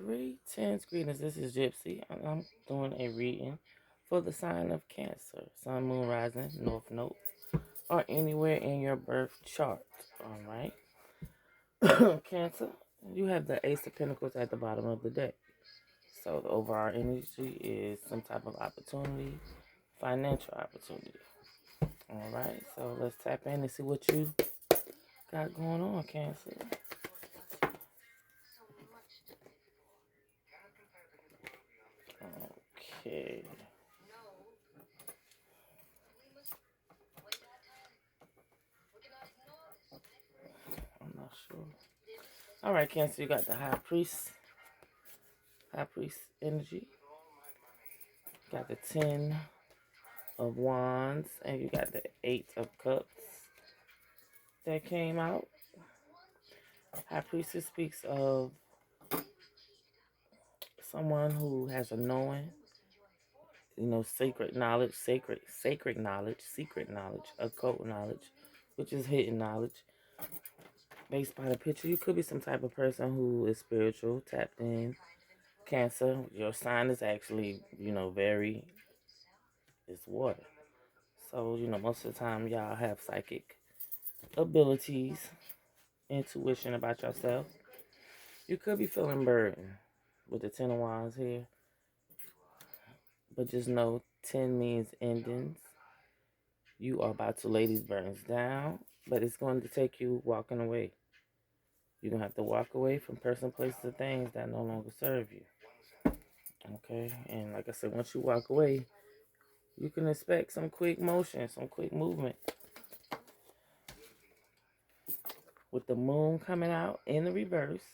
Greetings. This is Gyp-C, and I'm doing a reading for the sign of Cancer, Sun, Moon, Rising, North Node, or anywhere in your birth chart. All right, Cancer, you have the Ace of Pentacles at the bottom of the deck. So the overall energy is some type of opportunity, financial opportunity. All right, so let's tap in and see what you got going on, Cancer. Okay. I'm not sure. All right, Cancer, you got the High Priest energy. Got the 10 of Wands, and you got the 8 of Cups that came out. High Priestess speaks of someone who has a knowing, sacred knowledge, sacred knowledge, secret knowledge, occult knowledge, which is hidden knowledge. Based by the picture, you could be some type of person who is spiritual, tapped in. Cancer, your sign is actually, it's water. So, most of the time y'all have psychic abilities, intuition about yourself. You could be feeling burdened with the 10 of Wands here. But just know 10 means endings. You are about to lay these burdens down, but it's going to take you walking away. You're going to have to walk away from person, places, and things that no longer serve you. Okay? And like I said, once you walk away, you can expect some quick motion, some quick movement. With the moon coming out in the reverse,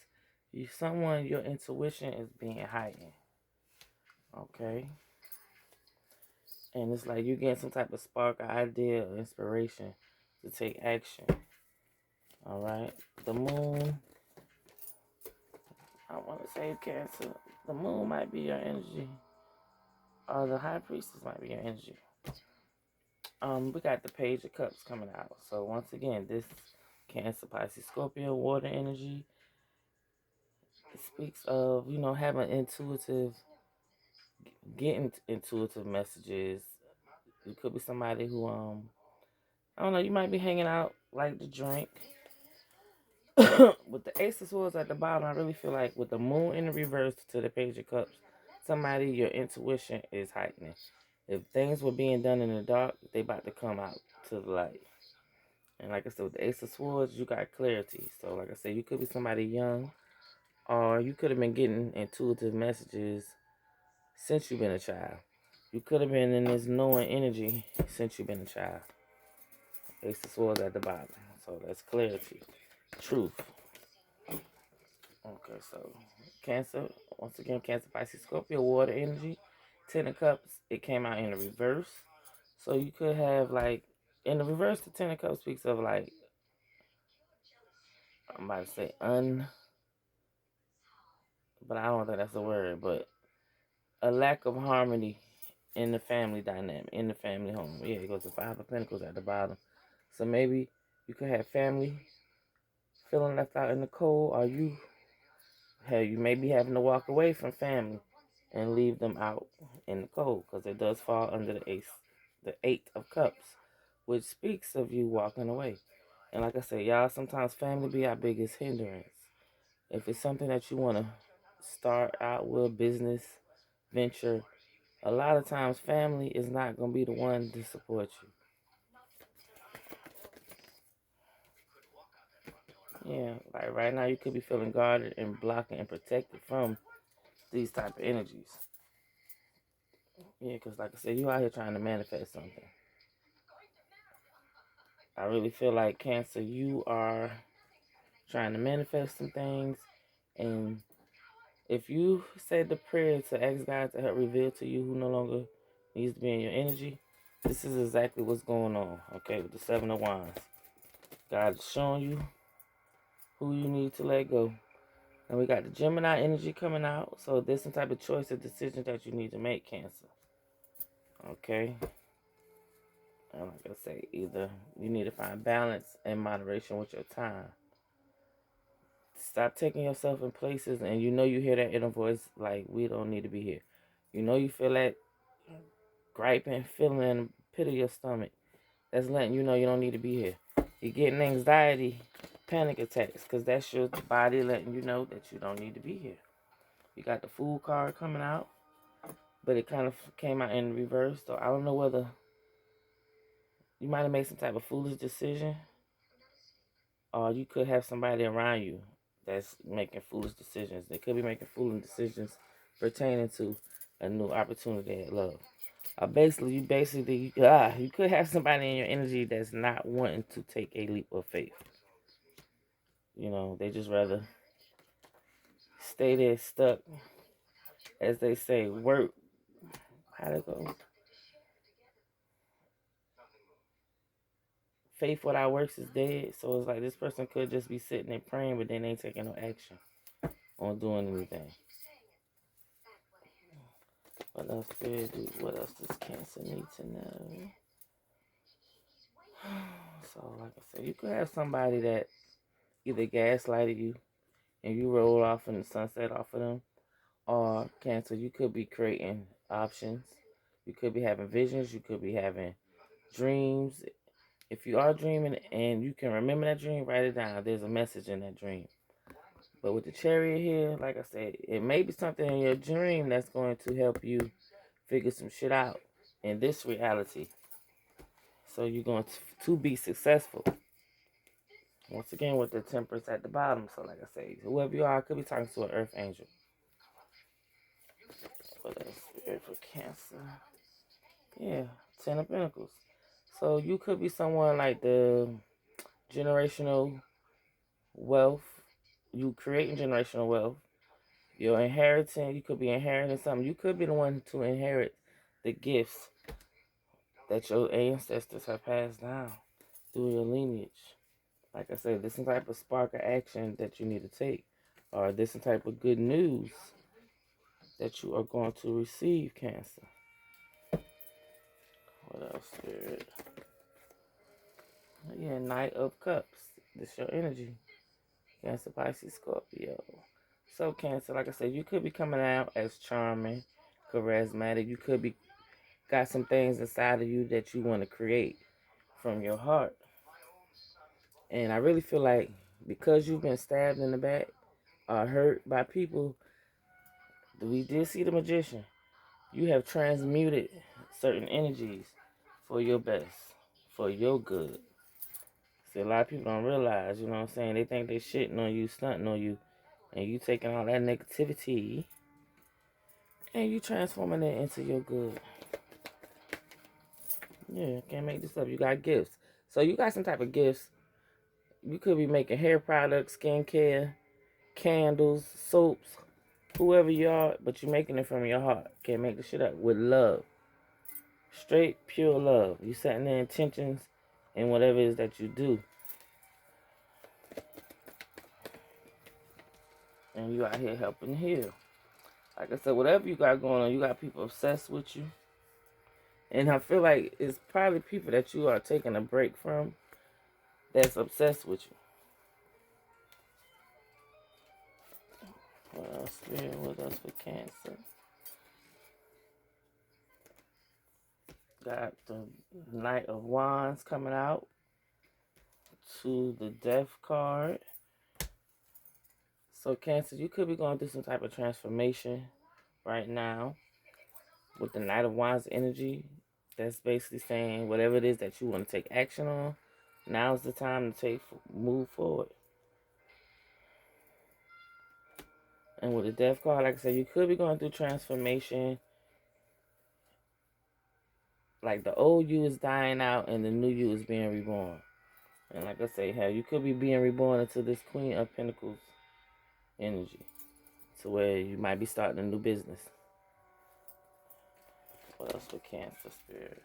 your intuition is being heightened. Okay? And it's like you get some type of spark, idea, or inspiration to take action. All right. The moon, I want to say Cancer. The moon might be your energy, or the High Priestess might be your energy. We got the Page of Cups coming out. So once again, this Cancer, Pisces, Scorpio, water energy. It speaks of having getting intuitive messages. You could be somebody who I don't know. You might be hanging out, like to drink. With the Ace of Swords at the bottom, I really feel like with the moon in the reverse to the Page of Cups, your intuition is heightening. If things were being done in the dark, they about to come out to the light. And like I said, with the Ace of Swords, you got clarity. So like I said, you could be somebody young, or you could have been getting intuitive messages since you've been a child. You could have been in this knowing energy since you've been a child. Ace of Swords at the bottom. So that's clarity, truth. Okay, so Cancer, once again, Cancer, Pisces, Scorpio, water energy. 10 of Cups, it came out in the reverse. So you could have, like, in the reverse, the 10 of Cups speaks of, like, I'm about to say but I don't think that's a word, but a lack of harmony in the family dynamic, in the family home. Yeah, it goes to 5 of Pentacles at the bottom. So maybe you could have family feeling left out in the cold, or you may be having to walk away from family and leave them out in the cold, because it does fall under the 8 of Cups, which speaks of you walking away. And like I said, y'all, sometimes family be our biggest hindrance. If it's something that you want to start out with, business, venture, a lot of times family is not going to be the one to support you. Yeah, like right now you could be feeling guarded and blocked and protected from these type of energies. Yeah, because like I said, you out here trying to manifest something. I really feel like Cancer, you are trying to manifest some things. And if you said the prayer to ask God to help reveal to you who no longer needs to be in your energy, this is exactly what's going on, okay, with the 7 of Wands. God is showing you who you need to let go. And we got the Gemini energy coming out. So there's some type of choice or decision that you need to make, Cancer. Okay? And like I say, either you need to find balance and moderation with your time. Stop taking yourself in places, and you know you hear that inner voice like, we don't need to be here. You know you feel that griping feeling in the pit of your stomach. That's letting you know you don't need to be here. You're getting anxiety, panic attacks, because that's your body letting you know that you don't need to be here. You got the Fool card coming out, but it kind of came out in reverse. So I don't know whether you might have made some type of foolish decision, or you could have somebody around you that's making foolish decisions. They could be making foolish decisions pertaining to a new opportunity at love. You could have somebody in your energy that's not wanting to take a leap of faith. You know, they just rather stay there stuck, as they say, work. How to go? Faith without works is dead. So it's like this person could just be sitting there praying, but then they ain't taking no action on doing anything. What else Spirit do? What else does Cancer need to know? So, like I said, you could have somebody that either gaslighted you and you roll off in the sunset off of them, or Cancer, you could be creating options. You could be having visions. You could be having dreams. If you are dreaming and you can remember that dream, write it down. There's a message in that dream. But with the Chariot here, like I said, it may be something in your dream that's going to help you figure some shit out in this reality. So you're going to be successful. Once again, with the Temperance at the bottom. So like I say, whoever you are, I could be talking to an Earth Angel. What else? Spirit for Cancer. Yeah, 10 of Pentacles. So you could be someone like the generational wealth. You creating generational wealth. You're inheriting. You could be inheriting something. You could be the one to inherit the gifts that your ancestors have passed down through your lineage. Like I said, this is type of spark of action that you need to take, or this is type of good news that you are going to receive, Cancer. What else, Spirit? Yeah, Knight of Cups. This is your energy. Cancer, Pisces, Scorpio. So, Cancer, like I said, you could be coming out as charming, charismatic. You could be got some things inside of you that you want to create from your heart. And I really feel like because you've been stabbed in the back or hurt by people, we did see the Magician. You have transmuted certain energies for your best, for your good. See, a lot of people don't realize, you know what I'm saying? They think they shitting on you, stunting on you, and you taking all that negativity and you transforming it into your good. Yeah, can't make this up. You got gifts. So you got some type of gifts. You could be making hair products, skincare, candles, soaps, whoever you are, but you're making it from your heart. Can't make this shit up. With love. Straight, pure love. You setting the intentions in whatever it is that you do. And you out here helping heal. Like I said, whatever you got going on, you got people obsessed with you. And I feel like it's probably people that you are taking a break from that's obsessed with you. What else, Spirit? What else for Cancer? Got the Knight of Wands coming out to the Death card. So, Cancer, you could be going through some type of transformation right now with the Knight of Wands energy. That's basically saying whatever it is that you want to take action on, now's the time to move forward. And with the Death card, like I said, you could be going through transformation. Like the old you is dying out and the new you is being reborn. And like I say, hell, you could be being reborn into this Queen of Pentacles energy. To where you might be starting a new business. What else for Cancer, Spirit?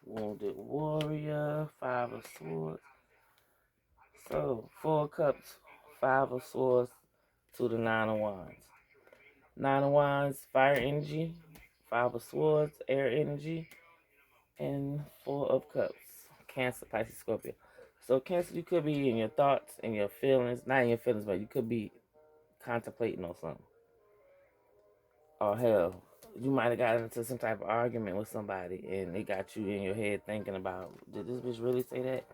Wounded Warrior, 5 of Swords. So, 4 Cups, 5 of Swords to the 9 of Wands. 9 of Wands, fire energy. 5 of Swords, air energy. And 4 of Cups, Cancer, Pisces, Scorpio. So Cancer, you could be in your thoughts and your feelings, not in your feelings, but you could be contemplating on something. Or hell, you might have gotten into some type of argument with somebody and it got you in your head thinking about, did this bitch really say that?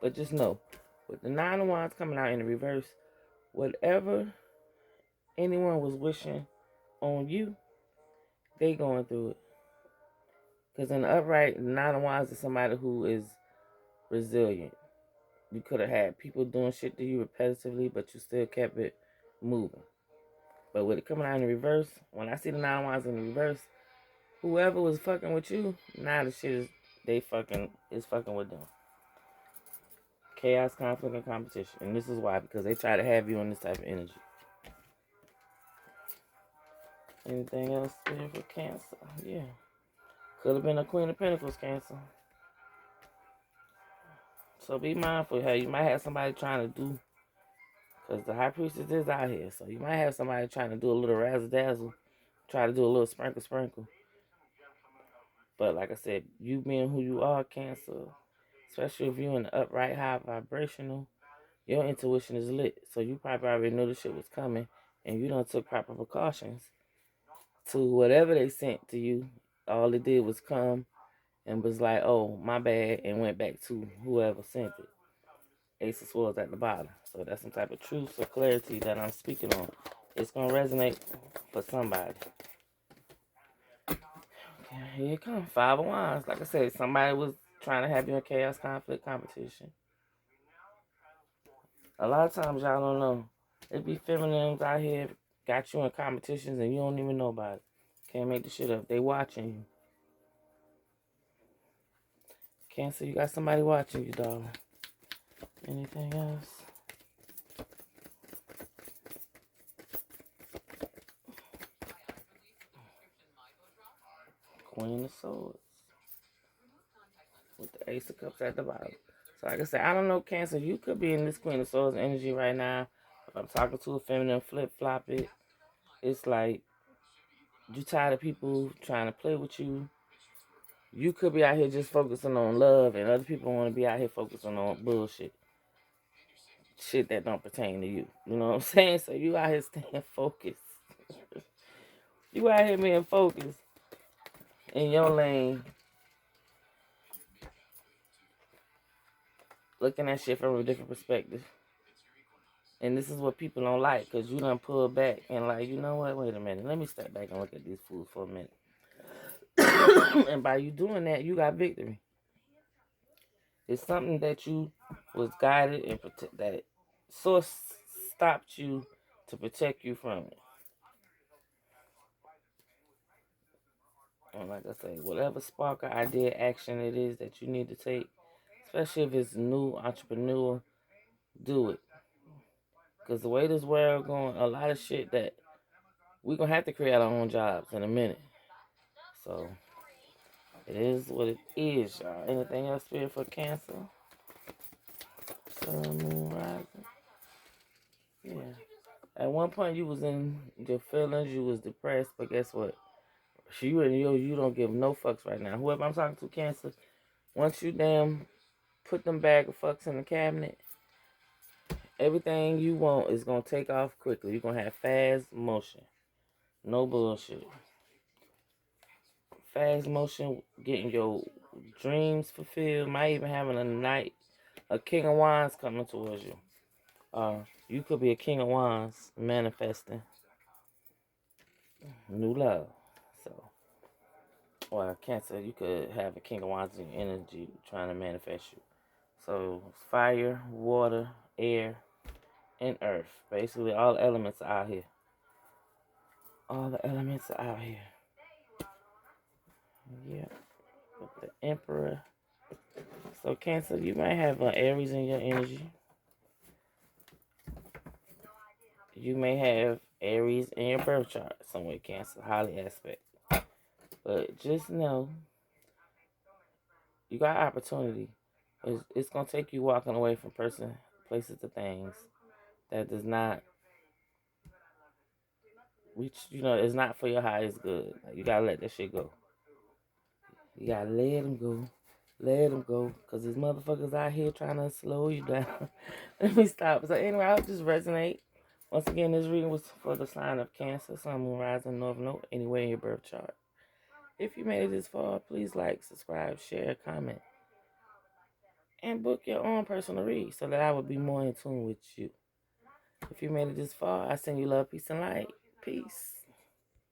But just know, with the Nine of Wands coming out in the reverse, whatever anyone was wishing on you, they going through it. Because in the upright, the Nine of Wands is somebody who is resilient. You could have had people doing shit to you repetitively, but you still kept it moving. But with it coming out in the reverse, when I see the Nine of Wands in the reverse, whoever was fucking with you, now the shit is fucking with them. Chaos, conflict, and competition. And this is why, because they try to have you in this type of energy. Anything else there for Cancer? Yeah. Could have been a Queen of Pentacles, Cancer. So be mindful. Hey, you might have somebody trying to do, because the High Priestess is out here. So you might have somebody trying to do a little razzle dazzle, try to do a little sprinkle sprinkle. But like I said, you being who you are, Cancer, especially if you're in the upright high vibrational, your intuition is lit. So you probably already knew the shit was coming and you done took proper precautions to whatever they sent to you. All it did was come and was like, oh, my bad, and went back to whoever sent it. Ace of Swords at the bottom. So that's some type of truth or clarity that I'm speaking on. It's going to resonate for somebody. Okay, here it comes. Five of Wands. Like I said, somebody was trying to have you in chaos, conflict, competition. A lot of times y'all don't know. It be feminines out here got you in competitions and you don't even know about it. Can't make the shit up. They watching you. Cancer, you got somebody watching you, darling. Anything else? Queen of Swords. With the Ace of Cups at the bottom. So like I said, I don't know, Cancer. You could be in this Queen of Swords energy right now. If I'm talking to a feminine, flip-flop it. It's like you tired of people trying to play with you. You could be out here just focusing on love, and other people want to be out here focusing on bullshit. Shit that don't pertain to you. You know what I'm saying? So you out here staying focused. You out here being focused in your lane, looking at shit from a different perspective. And this is what people don't like, because you done pull back and like, you know what, wait a minute, let me step back and look at these fools for a minute. And by you doing that, you got victory. It's something that you was guided and that source stopped you to protect you from it. And like I say, whatever spark or idea, action it is that you need to take, especially if it's new entrepreneur, do it. Because the way this world going, a lot of shit that we're going to have to create our own jobs in a minute. So it is what it is, y'all. Anything else, Spirit, for Cancer? Sun, Moon, Rising. Yeah. At one point, you was in your feelings, you was depressed, but guess what? You don't give no fucks right now. Whoever I'm talking to, Cancer, once you damn put them bag of fucks in the cabinet, everything you want is going to take off quickly. You're going to have fast motion. No bullshit. Fast motion, getting your dreams fulfilled. Might even having a King of Wands coming towards you. You could be a King of Wands manifesting new love. So, or Cancer, you could have a King of Wands in your energy trying to manifest you. So, fire, water, air, and earth. Basically, all the elements are out here. All the elements are out here. Yeah. With the Emperor. So, Cancer, you might have an Aries in your energy. You may have Aries in your birth chart somewhere, Cancer, highly aspect. But just know, you got opportunity. It's going to take you walking away from places, to things that does not reach, it's not for your highest good. Like, you got to let that shit go. You got to let them go. Let them go, because there's motherfuckers out here trying to slow you down. Let me stop. So anyway, I'll just resonate. Once again, this reading was for the sign of Cancer, Sun, Moon, Rising, North Node, anywhere in your birth chart. If you made it this far, please like, subscribe, share, comment, and book your own personal read so that I would be more in tune with you. If you made it this far, I send you love, peace, and light. Peace.